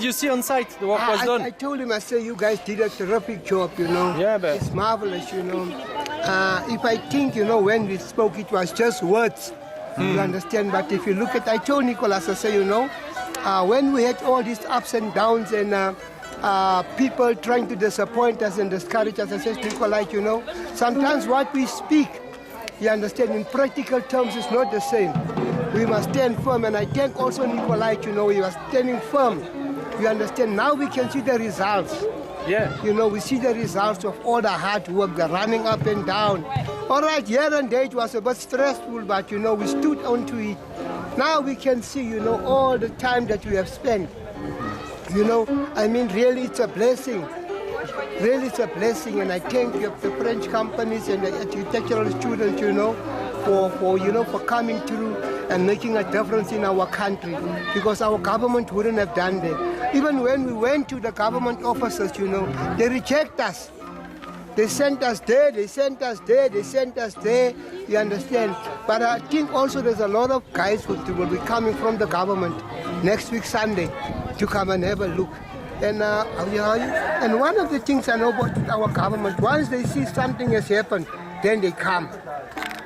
Did you see on site the work was done? I told him, I said, you guys did a terrific job, you know. Yeah, but it's marvelous, you know. If I think, you know, when we spoke, it was just words. You understand? But if you look at, I told Nicholas, I say, you know, when we had all these ups and downs and people trying to disappoint us and discourage us, I said, Nicholas, you know, sometimes what we speak, you understand, in practical terms, is not the same. We must stand firm, and I thank also Nikolai, you know, he was standing firm. You understand, now we can see the results. yeah. You know, we see the results of all the hard work, the running up and down. All right, here and there it was a bit stressful, but, you know, we stood onto it. Now we can see, you know, all the time that we have spent. You know, I mean, really it's a blessing. Really it's a blessing, and I thank the French companies and the architectural students, you know, for coming through and making a difference in our country, because our government wouldn't have done that. Even when we went to the government officers, you know, they reject us. They sent us there, they sent us there, they sent us there, you understand. But I think also there's a lot of guys who will be coming from the government next week Sunday to come and have a look. And, you know, and one of the things I know about our government, once they see something has happened, then they come.